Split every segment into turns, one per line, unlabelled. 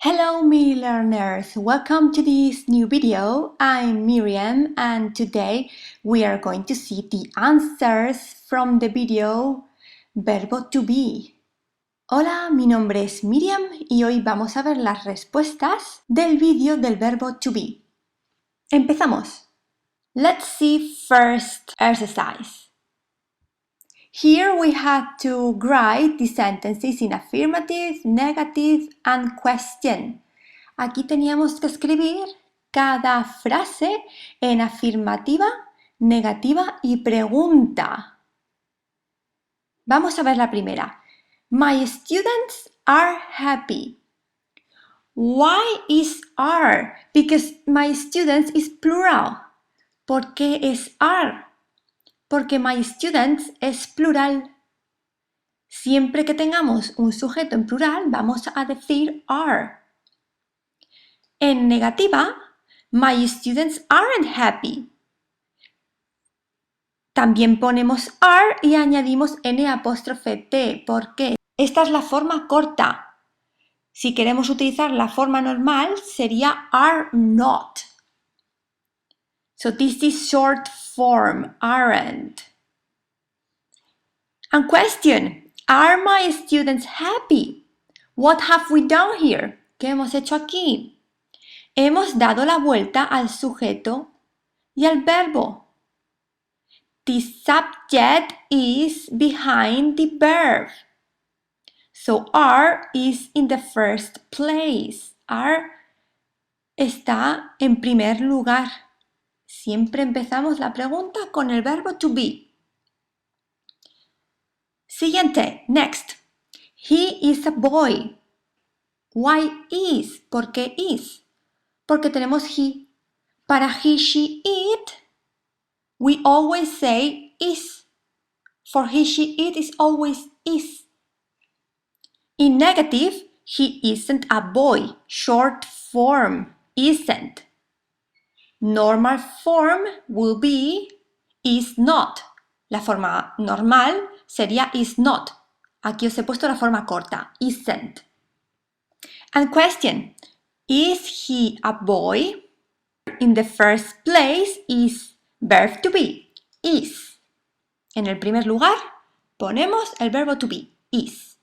Hello Miri learners, welcome to this new video. I'm Miriam and today we are going to see the answers from the video Verbo to be. Hola, mi nombre es Miriam y hoy vamos a ver las respuestas del vídeo del verbo to be. Empezamos. Let's see first exercise. Here we had to write the sentences in affirmative, negative and question. Aquí teníamos que escribir cada frase en afirmativa, negativa y pregunta. Vamos a ver la primera. My students are happy. Why is are? Because my students is plural. ¿Por qué es are? Porque my students es plural. Siempre que tengamos un sujeto en plural, vamos a decir are. En negativa, my students aren't happy. También ponemos are y añadimos N''T. ¿Por qué? Esta es la forma corta. Si queremos utilizar la forma normal, sería are not. So this is short form, aren't. And question, are my students happy? What have we done here? ¿Qué hemos hecho aquí? Hemos dado la vuelta al sujeto y al verbo. The subject is behind the verb. So are is in the first place. Are está en primer lugar. Siempre empezamos la pregunta con el verbo to be. Siguiente, next. He is a boy. Why is? ¿Por qué is? Porque tenemos he. Para he, she, it, we always say is. For he, she, it is always is. In negative, he isn't a boy. Short form, isn't. Normal form will be is not. La forma normal sería is not. Aquí os he puesto la forma corta, isn't. And question, is he a boy? In the first place is verb to be, is. En el primer lugar ponemos el verbo to be, is.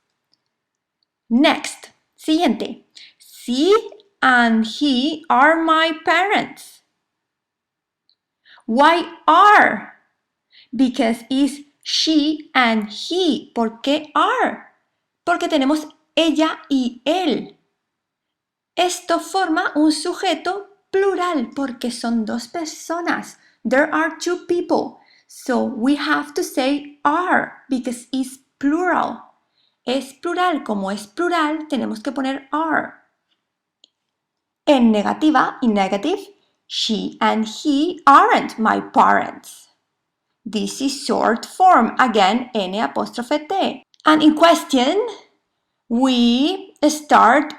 Next, siguiente. She and he are my parents. Why are? Because is she and he. ¿Por qué are? Porque tenemos ella y él. Esto forma un sujeto plural porque son dos personas. There are two people. So we have to say are because it's plural. Es plural. Como es plural, tenemos que poner are. En negativa, in negative, she and he aren't my parents. This is short form. Again, N''T. And in question, we start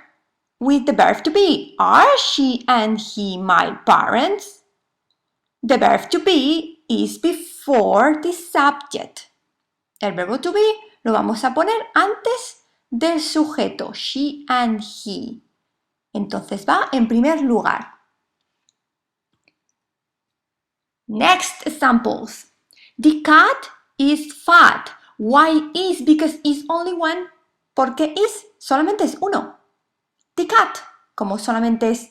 with the verb to be. Are she and he my parents? The verb to be is before the subject. El verbo to be lo vamos a poner antes del sujeto, she and he. Entonces va en primer lugar. Next examples. The cat is fat. Why is? Because is only one. Porque is solamente es uno. The cat, como solamente es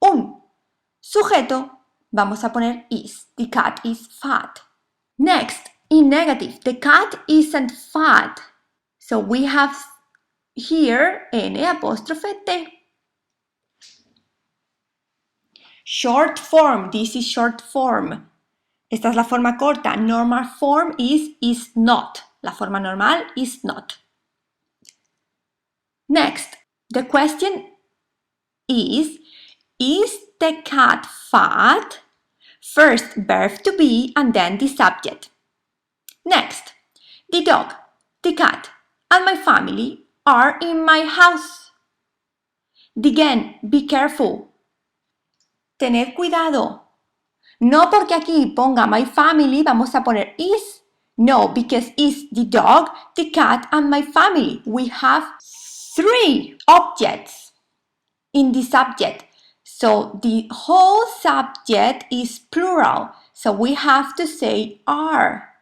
un sujeto, vamos a poner is. The cat is fat. Next, in negative, the cat isn't fat. So we have here N''T. Short form, this is short form. Esta es la forma corta. Normal form is not. La forma normal is not. Next, the question is the cat fat? First verb to be and then the subject. Next, the dog, the cat, and my family are in my house. Again, be careful. Tened cuidado. No porque aquí ponga my family vamos a poner is. No, because is the dog, the cat, and my family. We have three objects. in the subject. So the whole subject is plural. So we have to say are.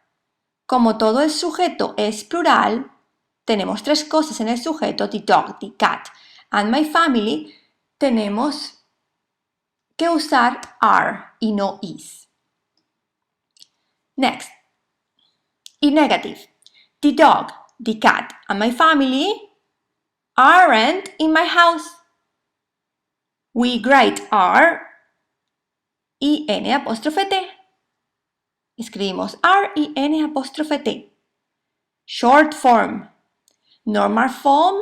Como todo el sujeto es plural, tenemos tres cosas en el sujeto, the dog, the cat, and my family, tenemos que usar are y no is. Next, in negative, the dog, the cat, and my family aren't in my house. We grade are y n apóstrofe t. Escribimos R y N apóstrofe T. Short form. Normal form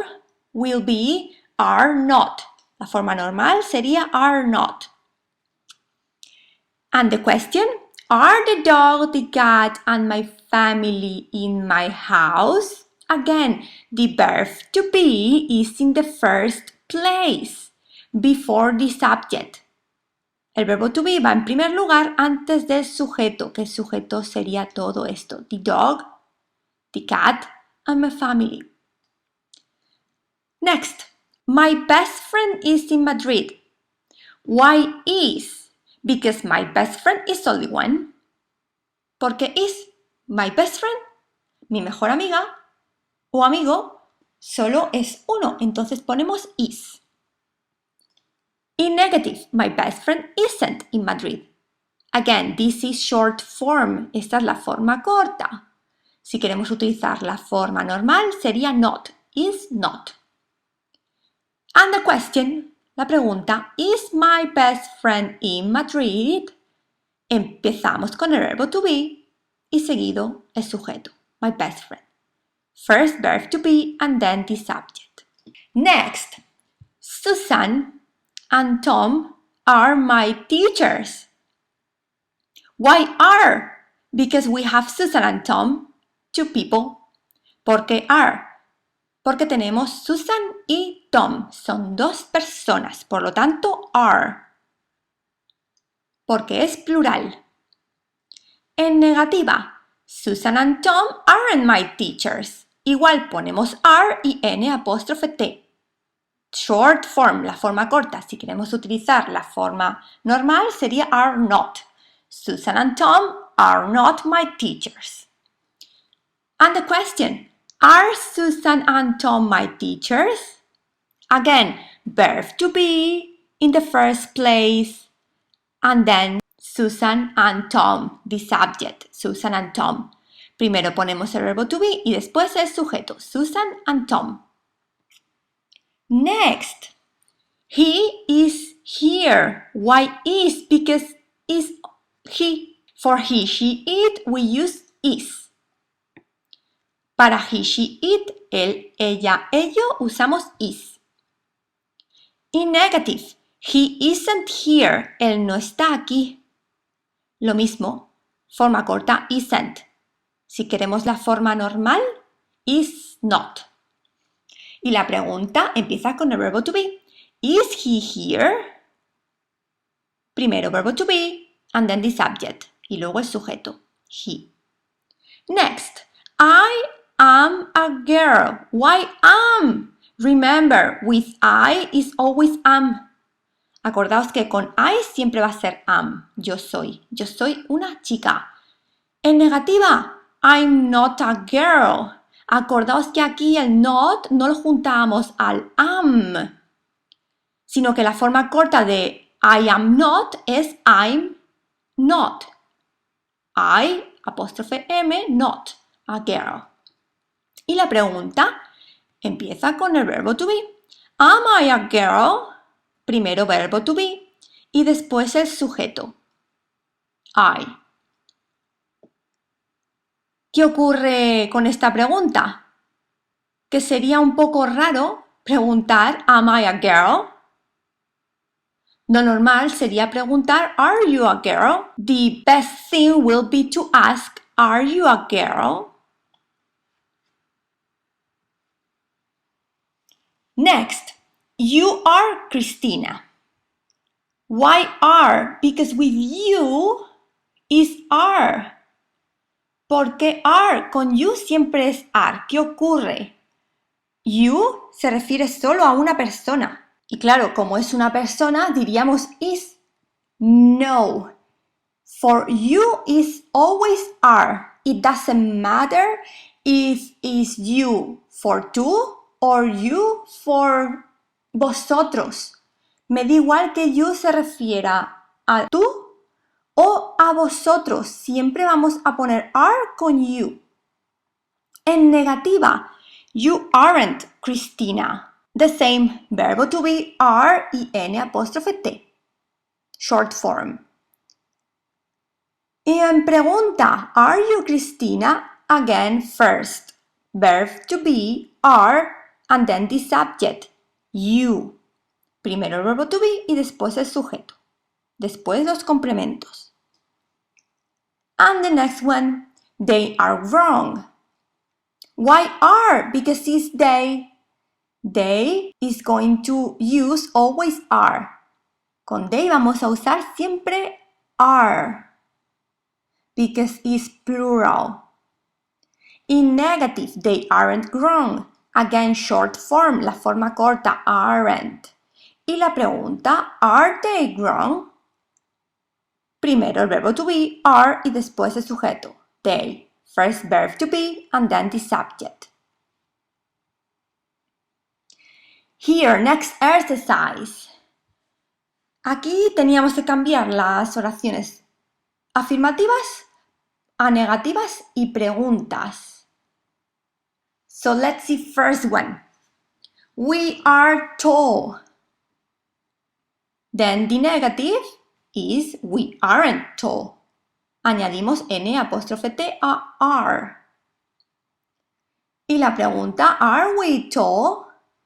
will be are not. La forma normal sería are not. And the question, are the dog, the cat, and my family in my house? Again, the verb to be is in the first place, before the subject. El verbo to be va en primer lugar antes del sujeto, que el sujeto sería todo esto. The dog, the cat, and my family. Next, my best friend is in Madrid. Why is? Because my best friend is only one. Porque is my best friend, mi mejor amiga o amigo, solo es uno. Entonces ponemos is. In negative, my best friend isn't in Madrid. Again, this is short form. Esta es la forma corta. Si queremos utilizar la forma normal, sería not, is not. And the question, la pregunta, is my best friend in Madrid? Empezamos con el verbo to be y seguido el sujeto, my best friend. First verb to be and then the subject. Next, Susan and Tom are my teachers. Why are? Because we have Susan and Tom, two people. ¿Por qué are? Porque tenemos Susan y Tom, son dos personas, por lo tanto are. Porque es plural. En negativa, Susan and Tom aren't my teachers. Igual ponemos are y n apóstrofe t. Short form, la forma corta. Si queremos utilizar la forma normal sería are not. Susan and Tom are not my teachers. And the question, are Susan and Tom my teachers? Again, verb to be in the first place and then Susan and Tom, the subject, Susan and Tom. Primero ponemos el verbo to be y después el sujeto, Susan and Tom. Next, he is here. Why is? Because is he. For he, she, it, we use is. Para he, she, it, él, ella, ello, usamos is. In negative, he isn't here. Él no está aquí. Lo mismo, forma corta, isn't. Si queremos la forma normal, is not. Y la pregunta empieza con el verbo to be. Is he here? Primero verbo to be, and then the subject. Y luego el sujeto, he. Next, I am a girl. Why am? Remember, with I is always am. Acordaos que con I siempre va a ser am. Yo soy una chica. En negativa, I'm not a girl. Acordaos que aquí el not no lo juntamos al am, sino que la forma corta de I am not es I'm not. I, apóstrofe M, not a girl. Y la pregunta empieza con el verbo to be. Am I a girl? Primero verbo to be y después el sujeto. I. ¿Qué ocurre con esta pregunta? Que sería un poco raro preguntar Am I a girl? Lo normal sería preguntar Are you a girl? The best thing will be to ask Are you a girl? Next, you are Cristina. Why are? Because with you is are. Porque are con you siempre es are. ¿Qué ocurre? You se refiere solo a una persona. Y claro, como es una persona, diríamos is. No. For you is always are. It doesn't matter if it's you for tú or you for vosotros. Me da igual que you se refiera a tú o a vosotros. Siempre vamos a poner are con you. En negativa, you aren't Cristina. The same, verbo to be, are y N''T. Short form. Y en pregunta, are you Cristina? Again, first, verb to be, are, and then the subject, you. Primero el verbo to be y después el sujeto. Después los complementos. And the next one, they are wrong. Why are? Because it's they. They is going to use always are. Con they vamos a usar siempre are. Because it's plural. In negative, they aren't wrong. Again, short form, la forma corta, aren't. Y la pregunta, are they wrong? Primero el verbo to be, are, y después el sujeto, they. First verb to be, and then the subject. Here, next exercise. Aquí teníamos que cambiar las oraciones afirmativas a negativas y preguntas. So let's see first one. We are tall. Then the negative is we aren't tall. Añadimos N''T a are. Y la pregunta, are we tall?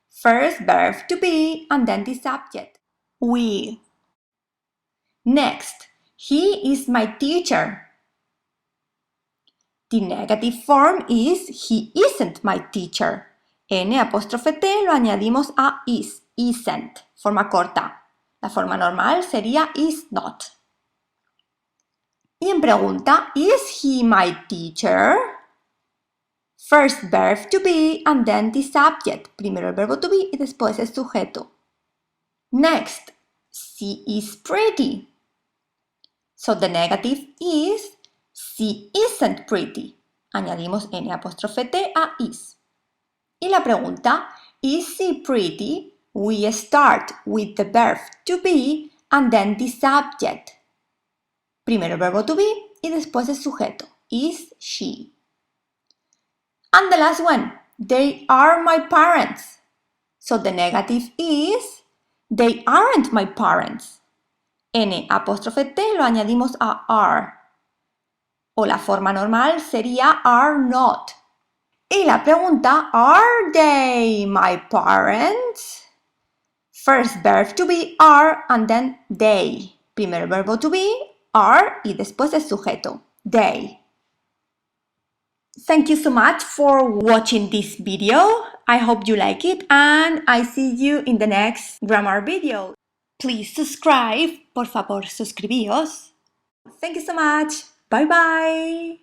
First verb to be and then the subject. We. Next, he is my teacher. The negative form is he isn't my teacher. N''T lo añadimos a isn't, forma corta. La forma normal sería is not. Y en pregunta, is he my teacher? First verb to be and then the subject. Primero el verbo to be y después el sujeto. Next, she is pretty. So the negative is she isn't pretty. Añadimos N''T a is. Y la pregunta, is she pretty? We start with the verb to be and then the subject. Primero el verbo to be y después el sujeto. Is she? And the last one, they are my parents. So the negative is, they aren't my parents. N''T lo añadimos a are. O la forma normal sería are not. Y la pregunta, are they my parents? First verb to be are and then they. Primero verbo to be, are y después el sujeto, they. Thank you so much for watching this video. I hope you like it and I see you in the next grammar video. Please subscribe. Por favor, suscribíos. Thank you so much. Bye bye.